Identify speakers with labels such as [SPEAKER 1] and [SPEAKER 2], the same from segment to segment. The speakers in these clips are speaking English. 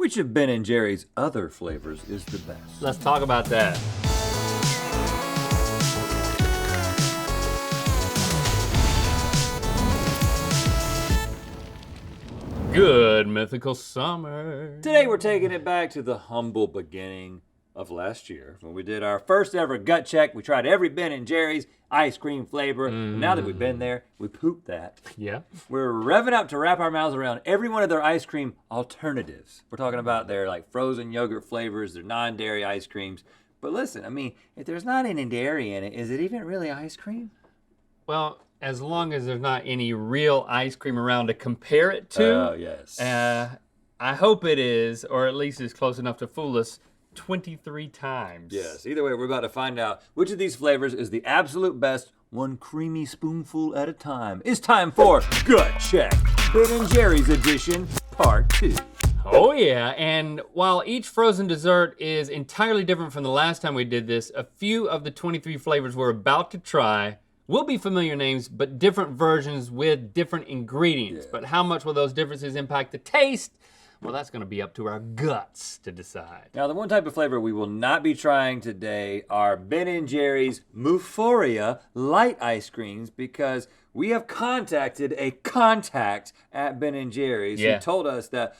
[SPEAKER 1] Which of Ben & Jerry's other flavors is the best?
[SPEAKER 2] Let's talk about that. Good mythical summer.
[SPEAKER 1] Today we're taking it back to the humble beginning of last year when we did our first ever gut check. We tried every Ben & Jerry's ice cream flavor. And now that we've been there, we pooped that.
[SPEAKER 2] Yeah.
[SPEAKER 1] We're revving up to wrap our mouths around every one of their ice cream alternatives. We're talking about their like frozen yogurt flavors, their non-dairy ice creams. But listen, I mean, if there's not any dairy in it, is it even really ice cream?
[SPEAKER 2] Well, as long as there's not any real ice cream around to compare it to.
[SPEAKER 1] Oh, yes.
[SPEAKER 2] I hope it is, or at least it's close enough to fool us 23 times.
[SPEAKER 1] Yes, either way, we're about to find out which of these flavors is the absolute best, one creamy spoonful at a time. It's time for Gut Check, Ben & Jerry's edition, part 2.
[SPEAKER 2] Oh yeah, and while each frozen dessert is entirely different from the last time we did this, a few of the 23 flavors we're about to try will be familiar names, but different versions with different ingredients. Yeah. But how much will those differences impact the taste? Well, that's gonna be up to our guts to decide.
[SPEAKER 1] Now, the one type of flavor we will not be trying today are Ben & Jerry's Mouphoria light ice creams because we have contacted a contact at Ben & Jerry's who told us that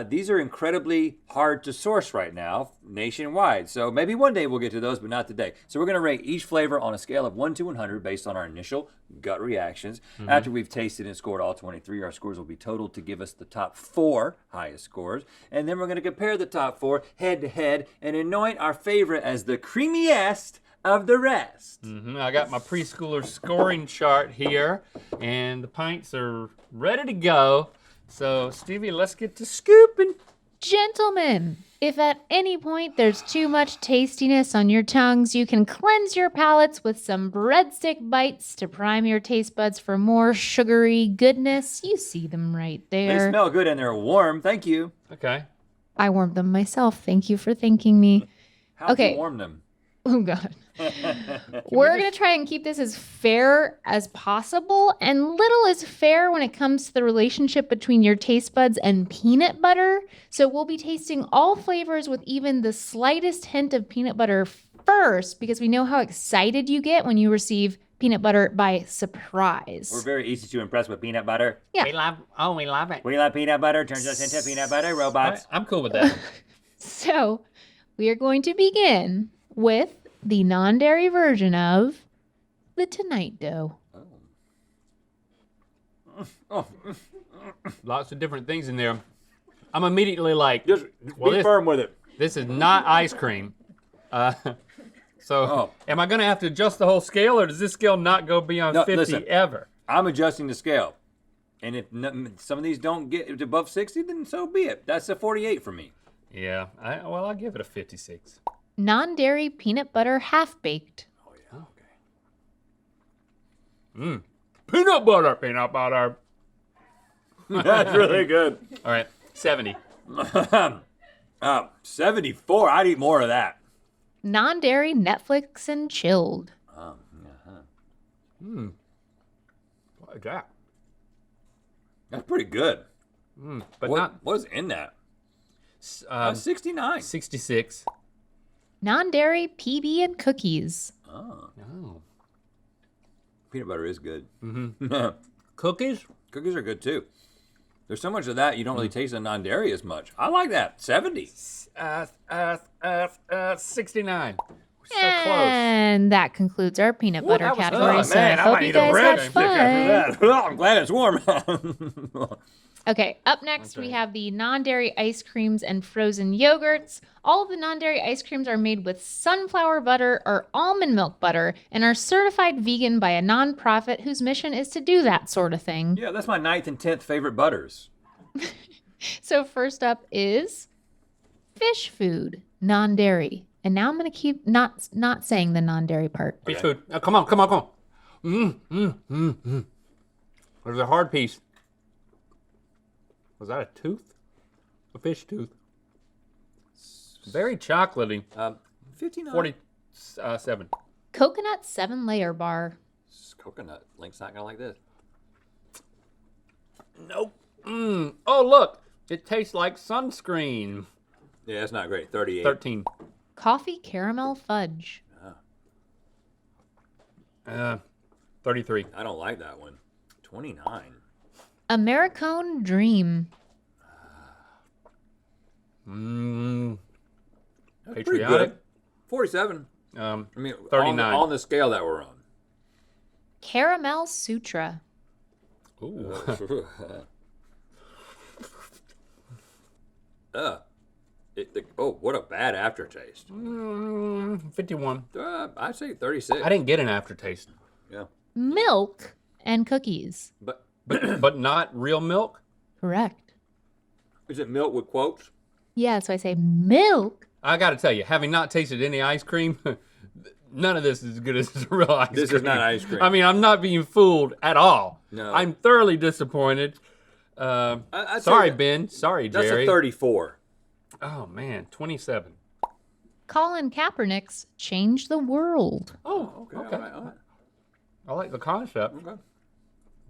[SPEAKER 1] these are incredibly hard to source right now nationwide. So maybe one day we'll get to those, but not today. So we're gonna rate each flavor on a scale of 1 to 100 based on our initial gut reactions. After we've tasted and scored all 23, our scores will be totaled to give us the top 4 highest scores. And then we're gonna compare the top 4 head to head and anoint our favorite as the creamiest of the rest.
[SPEAKER 2] I got my preschooler scoring chart here, and the pints are ready to go. So, Stevie, let's get to scooping.
[SPEAKER 3] Gentlemen, if at any point there's too much tastiness on your tongues, you can cleanse your palates with some breadstick bites to prime your taste buds for more sugary goodness. You see them right there.
[SPEAKER 1] They smell good and they're warm. Thank you.
[SPEAKER 2] Okay.
[SPEAKER 3] I warmed them myself. Thank you for thanking me.
[SPEAKER 1] How'd you warm them?
[SPEAKER 3] Oh, God. We're going to try and keep this as fair as possible, and little is fair when it comes to the relationship between your taste buds and peanut butter. So we'll be tasting all flavors with even the slightest hint of peanut butter first, because we know how excited you get when you receive peanut butter by surprise.
[SPEAKER 1] We're very easy to impress with peanut butter.
[SPEAKER 3] Yeah.
[SPEAKER 2] We love it.
[SPEAKER 1] We love peanut butter. Turns us into peanut butter robots.
[SPEAKER 2] I'm cool with that.
[SPEAKER 3] So we are going to begin with the non-dairy version of the Tonight Dough.
[SPEAKER 2] Lots of different things in there. I'm immediately like,
[SPEAKER 1] Just be firm with it.
[SPEAKER 2] This is not ice cream. So am I gonna have to adjust the whole scale, or does this scale not go beyond 50
[SPEAKER 1] listen,
[SPEAKER 2] ever?
[SPEAKER 1] I'm adjusting the scale. And if some of these don't get above 60, then so be it. That's a 48 for me.
[SPEAKER 2] Yeah, I'll give it a 56.
[SPEAKER 3] Non-dairy peanut butter half-baked.
[SPEAKER 1] Oh, yeah, okay.
[SPEAKER 2] Peanut butter.
[SPEAKER 1] That's really good.
[SPEAKER 2] All right, 70.
[SPEAKER 1] 74. I'd eat more of that.
[SPEAKER 3] Non-dairy Netflix and chilled.
[SPEAKER 2] What is that?
[SPEAKER 1] That's pretty good.
[SPEAKER 2] But
[SPEAKER 1] what's in that? 69.
[SPEAKER 2] 66.
[SPEAKER 3] Non-dairy PB and cookies.
[SPEAKER 1] Oh.
[SPEAKER 2] Oh.
[SPEAKER 1] Peanut butter is good.
[SPEAKER 2] Cookies?
[SPEAKER 1] Cookies are good too. There's so much of that you don't really taste the non-dairy as much. I like that. 70.
[SPEAKER 2] 69. So close.
[SPEAKER 3] And that concludes our peanut butter
[SPEAKER 2] that was
[SPEAKER 3] category.
[SPEAKER 2] good.
[SPEAKER 3] So
[SPEAKER 1] Man,
[SPEAKER 3] I
[SPEAKER 1] I
[SPEAKER 3] hope
[SPEAKER 1] might
[SPEAKER 3] you
[SPEAKER 1] need a
[SPEAKER 3] guys
[SPEAKER 1] bread
[SPEAKER 3] had
[SPEAKER 1] stick after
[SPEAKER 3] fun.
[SPEAKER 1] that. I'm glad it's warm.
[SPEAKER 3] Okay, up next we have the non-dairy ice creams and frozen yogurts. All of the non-dairy ice creams are made with sunflower butter or almond milk butter and are certified vegan by a nonprofit whose mission is to do that sort of thing.
[SPEAKER 1] Yeah, that's my 9th and 10th favorite butters.
[SPEAKER 3] So first up is fish food, non-dairy. And now I'm going to keep not saying the non-dairy part.
[SPEAKER 2] Fish food. Oh, come on. There's a hard piece. Was that a tooth? A fish tooth. Very chocolatey.
[SPEAKER 1] 59.
[SPEAKER 2] 47.
[SPEAKER 3] Coconut 7-layer bar.
[SPEAKER 1] Coconut. Link's not gonna like this.
[SPEAKER 2] Nope. Oh, look. It tastes like sunscreen.
[SPEAKER 1] Yeah, that's not great. 38.
[SPEAKER 2] 13.
[SPEAKER 3] Coffee caramel fudge.
[SPEAKER 2] 33.
[SPEAKER 1] I don't like that one. 29.
[SPEAKER 3] Americone dream.
[SPEAKER 1] That's pretty
[SPEAKER 2] Patriotic.
[SPEAKER 1] good. 47. I mean,
[SPEAKER 2] 39.
[SPEAKER 1] on the scale that we're on.
[SPEAKER 3] Caramel sutra.
[SPEAKER 2] Ooh.
[SPEAKER 1] What a bad aftertaste.
[SPEAKER 2] 51.
[SPEAKER 1] I'd say 36.
[SPEAKER 2] I didn't get an aftertaste.
[SPEAKER 1] Yeah.
[SPEAKER 3] Milk and cookies.
[SPEAKER 1] But
[SPEAKER 2] But not real milk?
[SPEAKER 3] Correct.
[SPEAKER 1] is it milk with quotes?
[SPEAKER 3] Yeah, so I say milk.
[SPEAKER 2] I gotta tell you, having not tasted any ice cream, none of this is as good as real ice cream.
[SPEAKER 1] This is not ice cream.
[SPEAKER 2] I mean, I'm not being fooled at all.
[SPEAKER 1] No.
[SPEAKER 2] I'm thoroughly disappointed.
[SPEAKER 1] I'd
[SPEAKER 2] Sorry,
[SPEAKER 1] say
[SPEAKER 2] Ben. Sorry,
[SPEAKER 1] that's
[SPEAKER 2] Jerry.
[SPEAKER 1] a 34.
[SPEAKER 2] Oh, man. 27.
[SPEAKER 3] Colin Kaepernick's Change the World.
[SPEAKER 2] Oh, okay.
[SPEAKER 1] All right.
[SPEAKER 2] I like the concept.
[SPEAKER 1] Okay.
[SPEAKER 2] Is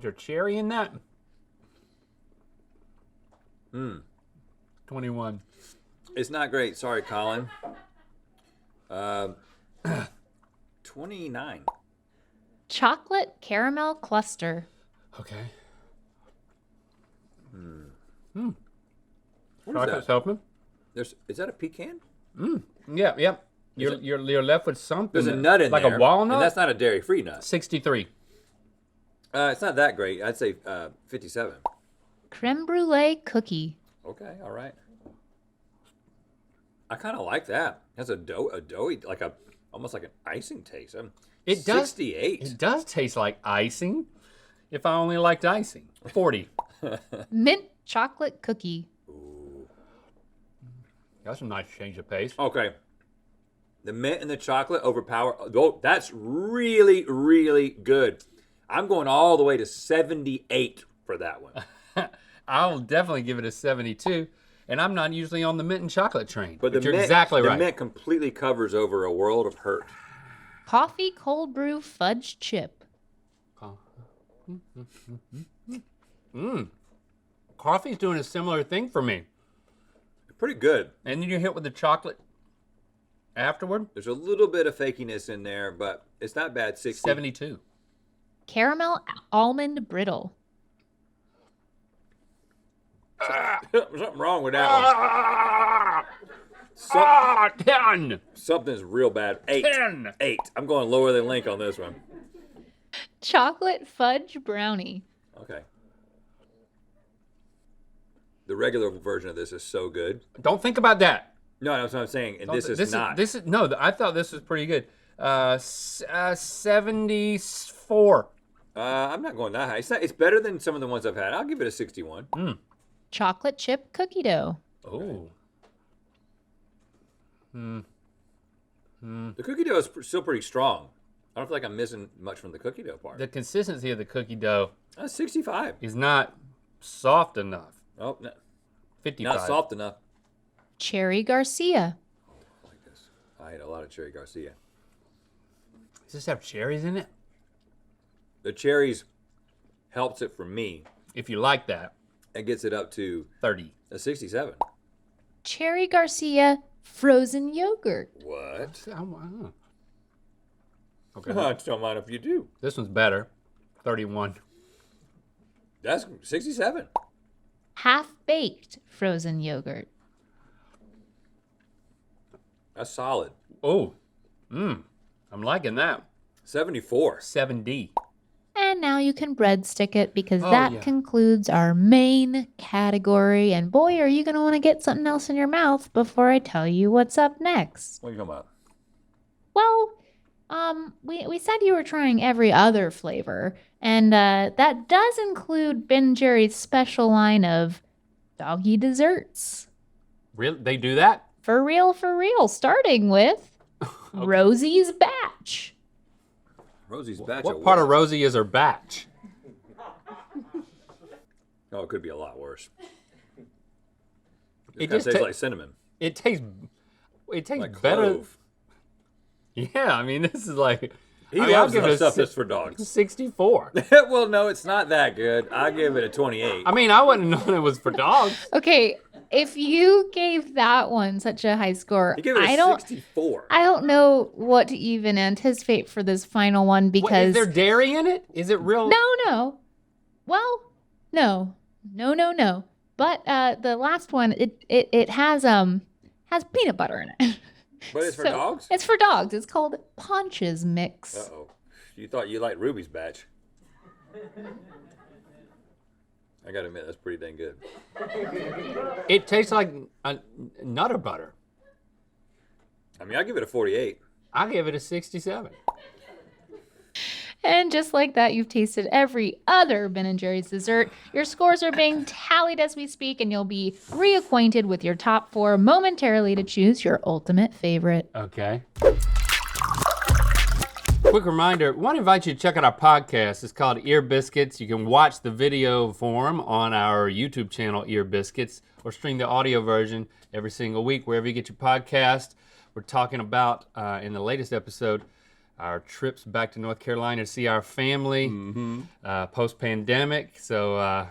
[SPEAKER 2] there cherry in that? 21.
[SPEAKER 1] It's not great. Sorry, Colin. 29.
[SPEAKER 3] Chocolate caramel cluster.
[SPEAKER 2] Okay.
[SPEAKER 1] What is
[SPEAKER 2] Chocolate's
[SPEAKER 1] that?
[SPEAKER 2] helping.
[SPEAKER 1] Is that a pecan?
[SPEAKER 2] Yeah. You're left with something.
[SPEAKER 1] There's a nut in
[SPEAKER 2] like
[SPEAKER 1] there.
[SPEAKER 2] Like a walnut?
[SPEAKER 1] And that's not a dairy-free nut.
[SPEAKER 2] 63.
[SPEAKER 1] It's not that great. I'd say 57.
[SPEAKER 3] Creme brulee cookie.
[SPEAKER 1] Okay, all right. I kind of like that. It has a doughy, almost like an icing taste.
[SPEAKER 2] It does.
[SPEAKER 1] 68.
[SPEAKER 2] It does taste like icing. If I only liked icing. 40.
[SPEAKER 3] Mint chocolate cookie.
[SPEAKER 2] That's a nice change of pace.
[SPEAKER 1] Okay. The mint and the chocolate overpower. Oh, that's really, really good. I'm going all the way to 78 for that one.
[SPEAKER 2] I'll definitely give it a 72. And I'm not usually on the mint and chocolate train.
[SPEAKER 1] But
[SPEAKER 2] You're
[SPEAKER 1] mint,
[SPEAKER 2] exactly right.
[SPEAKER 1] The mint completely covers over a world of hurt.
[SPEAKER 3] Coffee cold brew fudge chip.
[SPEAKER 2] Coffee's doing a similar thing for me.
[SPEAKER 1] Pretty good.
[SPEAKER 2] And then you hit with the chocolate afterward.
[SPEAKER 1] There's a little bit of fakiness in there, but it's not bad. 60.
[SPEAKER 2] 72.
[SPEAKER 3] Caramel almond brittle.
[SPEAKER 1] Something wrong with that one.
[SPEAKER 2] 10.
[SPEAKER 1] Something's real bad. 8.
[SPEAKER 2] 10.
[SPEAKER 1] 8. I'm going lower than Link on this one.
[SPEAKER 3] Chocolate fudge brownie.
[SPEAKER 1] Okay. The regular version of this is so good.
[SPEAKER 2] Don't think about that.
[SPEAKER 1] No, that's what I'm saying. And this is not.
[SPEAKER 2] I thought this was pretty good. 74.
[SPEAKER 1] I'm not going that high. It's better than some of the ones I've had. I'll give it a 61.
[SPEAKER 3] Chocolate chip cookie dough.
[SPEAKER 2] Oh.
[SPEAKER 1] The cookie dough is still pretty strong. I don't feel like I'm missing much from the cookie dough part.
[SPEAKER 2] The consistency of the cookie dough
[SPEAKER 1] 65.
[SPEAKER 2] is not soft enough.
[SPEAKER 1] Oh, no,
[SPEAKER 2] 55.
[SPEAKER 1] not soft enough.
[SPEAKER 3] Cherry Garcia.
[SPEAKER 1] I like this. I had a lot of Cherry Garcia.
[SPEAKER 2] Does this have cherries in it?
[SPEAKER 1] The cherries helps it for me.
[SPEAKER 2] If you like that,
[SPEAKER 1] It gets it up to
[SPEAKER 2] 30.
[SPEAKER 1] a 67.
[SPEAKER 3] Cherry Garcia frozen yogurt.
[SPEAKER 1] What?
[SPEAKER 2] Okay.
[SPEAKER 1] I don't mind if you do.
[SPEAKER 2] This one's better. 31.
[SPEAKER 1] That's 67.
[SPEAKER 3] Half baked frozen yogurt.
[SPEAKER 1] That's solid.
[SPEAKER 2] Oh. I'm liking that.
[SPEAKER 1] 74.
[SPEAKER 2] 7D.
[SPEAKER 3] And now you can breadstick it because
[SPEAKER 2] Oh,
[SPEAKER 3] that
[SPEAKER 2] yeah.
[SPEAKER 3] concludes our main category. And boy, are you going to want to get something else in your mouth before I tell you what's up next.
[SPEAKER 1] What are you talking about?
[SPEAKER 3] Well, we said you were trying every other flavor, and that does include Ben Jerry's special line of doggy desserts.
[SPEAKER 2] Really? They do that?
[SPEAKER 3] For real, starting with Rosie's Batch.
[SPEAKER 1] Rosie's batch.
[SPEAKER 2] What part of Rosie is her batch?
[SPEAKER 1] Oh, it could be a lot worse.
[SPEAKER 2] It
[SPEAKER 1] It
[SPEAKER 2] just
[SPEAKER 1] tastes
[SPEAKER 2] ta-
[SPEAKER 1] like cinnamon.
[SPEAKER 2] It tastes
[SPEAKER 1] Like
[SPEAKER 2] better.
[SPEAKER 1] clove.
[SPEAKER 2] Yeah, I mean, this is like,
[SPEAKER 1] He
[SPEAKER 2] I mean, I'll
[SPEAKER 1] loves
[SPEAKER 2] give it a
[SPEAKER 1] stuff
[SPEAKER 2] si-
[SPEAKER 1] that's for dogs.
[SPEAKER 2] 64.
[SPEAKER 1] Well, no, it's not that good. I give it a 28.
[SPEAKER 2] I mean, I wouldn't have known it was for dogs.
[SPEAKER 3] Okay, if you gave that one such a high score,
[SPEAKER 1] He gave it a 64.
[SPEAKER 3] I don't know what to even anticipate for this final one
[SPEAKER 2] What,
[SPEAKER 3] because
[SPEAKER 2] is there dairy in it? Is it real?
[SPEAKER 3] no. Well, no. But the last one, it has peanut butter in it.
[SPEAKER 1] But it's for dogs?
[SPEAKER 3] It's for dogs. It's called Ponch's Mix.
[SPEAKER 1] Uh-oh. You thought you liked Ruby's batch. I gotta admit, that's pretty dang good.
[SPEAKER 2] It tastes like Nutter butter.
[SPEAKER 1] I mean, I give it a 48.
[SPEAKER 2] I give it a 67.
[SPEAKER 3] And just like that, you've tasted every other Ben & Jerry's dessert. Your scores are being tallied as we speak, and you'll be reacquainted with your top 4 momentarily to choose your ultimate favorite.
[SPEAKER 2] Okay. Quick reminder, I want to invite you to check out our podcast. It's called Ear Biscuits. You can watch the video form on our YouTube channel, Ear Biscuits, or stream the audio version every single week, wherever you get your podcast. We're talking about, in the latest episode, our trips back to North Carolina to see our family post-pandemic. So,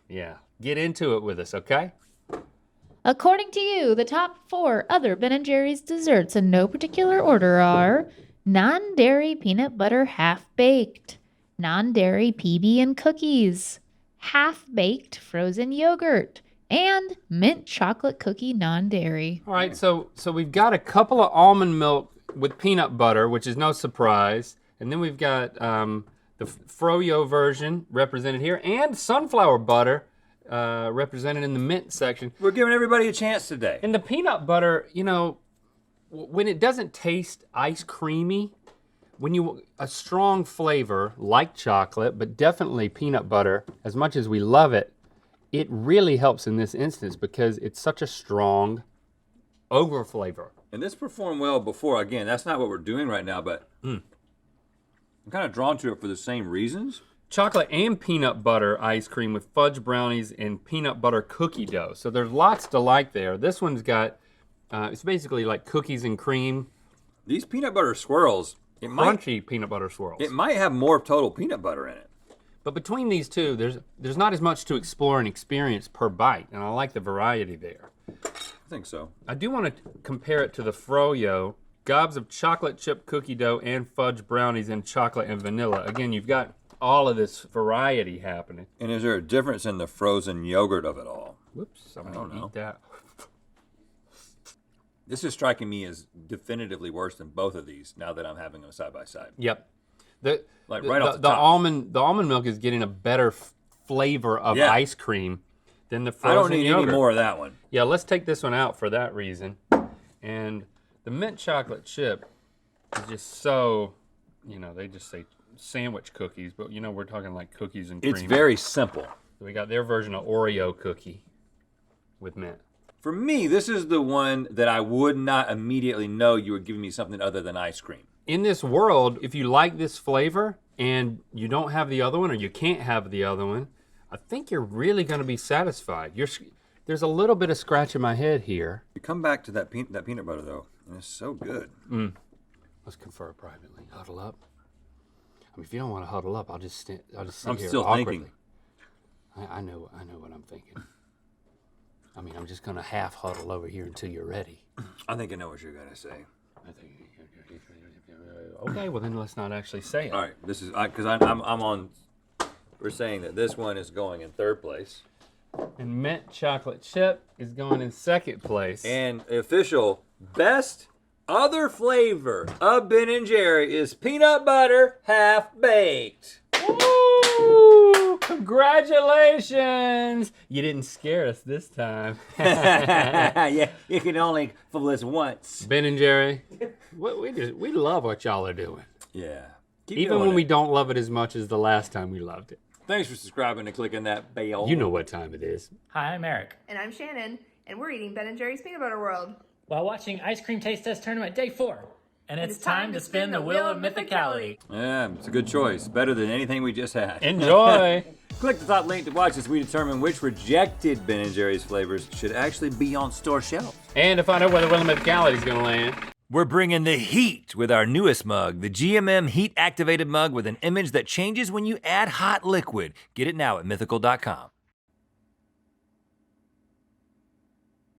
[SPEAKER 2] yeah, get into it with us, okay?
[SPEAKER 3] According to you, the top 4 other Ben & Jerry's desserts in no particular order are non-dairy peanut butter half-baked, non-dairy PB and cookies, half-baked frozen yogurt, and mint chocolate cookie non-dairy.
[SPEAKER 2] All right, so we've got a couple of almond milk with peanut butter, which is no surprise. And then we've got the froyo version represented here, and sunflower butter represented in the mint section.
[SPEAKER 1] We're giving everybody a chance today.
[SPEAKER 2] And the peanut butter, you know, when it doesn't taste ice creamy, a strong flavor like chocolate, but definitely peanut butter, as much as we love it, it really helps in this instance because it's such a strong over flavor.
[SPEAKER 1] And this performed well before. Again, that's not what we're doing right now, but I'm kind of drawn to it for the same reasons.
[SPEAKER 2] Chocolate and peanut butter ice cream with fudge brownies and peanut butter cookie dough. So there's lots to like there. This one's got, it's basically like cookies and cream.
[SPEAKER 1] These peanut butter swirls,
[SPEAKER 2] Crunchy peanut butter swirls.
[SPEAKER 1] it might have more total peanut butter in it.
[SPEAKER 2] But between these two, there's not as much to explore and experience per bite, and I like the variety there.
[SPEAKER 1] I think so.
[SPEAKER 2] I do want to compare it to the froyo. Gobs of chocolate chip cookie dough and fudge brownies in chocolate and vanilla. Again, you've got all of this variety happening.
[SPEAKER 1] And is there a difference in the frozen yogurt of it all?
[SPEAKER 2] Whoops, I'm
[SPEAKER 1] I don't
[SPEAKER 2] gonna
[SPEAKER 1] know.
[SPEAKER 2] eat that.
[SPEAKER 1] This is striking me as definitively worse than both of these now that I'm having them side by side.
[SPEAKER 2] Yep.
[SPEAKER 1] Right off the
[SPEAKER 2] the
[SPEAKER 1] top.
[SPEAKER 2] almond milk is getting a better flavor of
[SPEAKER 1] Yeah.
[SPEAKER 2] ice cream than the
[SPEAKER 1] I
[SPEAKER 2] frozen
[SPEAKER 1] don't need
[SPEAKER 2] yogurt.
[SPEAKER 1] any more of that one.
[SPEAKER 2] Yeah, let's take this one out for that reason. And the mint chocolate chip is just so, they just say sandwich cookies, but we're talking like cookies and cream.
[SPEAKER 1] It's very simple.
[SPEAKER 2] We got their version of Oreo cookie with mint.
[SPEAKER 1] For me, this is the one that I would not immediately know you were giving me something other than ice cream.
[SPEAKER 2] In this world, if you like this flavor and you don't have the other one or you can't have the other one, I think you're really going to be satisfied. There's a little bit of scratch in my head here.
[SPEAKER 1] You come back to that peanut butter though, and it's so good.
[SPEAKER 2] Let's confer privately. Huddle up. I mean, if you don't want to huddle up, I'll just sit
[SPEAKER 1] I'm
[SPEAKER 2] here
[SPEAKER 1] still
[SPEAKER 2] awkwardly.
[SPEAKER 1] thinking.
[SPEAKER 2] I know what I'm thinking. I mean, I'm just going to half huddle over here until you're ready.
[SPEAKER 1] I think I know what you're gonna say.
[SPEAKER 2] I think. Okay, well then let's not actually say it.
[SPEAKER 1] All right, this is because I'm on. We're saying that this one is going in third place,
[SPEAKER 2] And mint chocolate chip is going in second place.
[SPEAKER 1] and the official best other flavor of Ben & Jerry is peanut butter half baked.
[SPEAKER 2] Woo! Congratulations! You didn't scare us this time.
[SPEAKER 1] Yeah, you can only fool us once.
[SPEAKER 2] Ben and Jerry, we love what y'all are doing.
[SPEAKER 1] Yeah. Keep
[SPEAKER 2] Even
[SPEAKER 1] doing
[SPEAKER 2] when we
[SPEAKER 1] it.
[SPEAKER 2] don't love it as much as the last time we loved it.
[SPEAKER 1] Thanks for subscribing and clicking that bell.
[SPEAKER 2] You know what time it is.
[SPEAKER 4] Hi, I'm Eric.
[SPEAKER 5] And I'm Shannon, and we're eating Ben & Jerry's Peanut Butter World.
[SPEAKER 4] While watching Ice Cream Taste Test Tournament Day 4. And it's time to spin the wheel of Mythicality.
[SPEAKER 1] Yeah, it's a good choice. Better than anything we just had.
[SPEAKER 2] Enjoy!
[SPEAKER 1] Click the top link to watch as we determine which rejected Ben & Jerry's flavors should actually be on store shelves.
[SPEAKER 2] And to find out where the wheel of Mythicality is going to land.
[SPEAKER 1] We're bringing the heat with our newest mug, the GMM Heat Activated Mug with an image that changes when you add hot liquid. Get it now at mythical.com.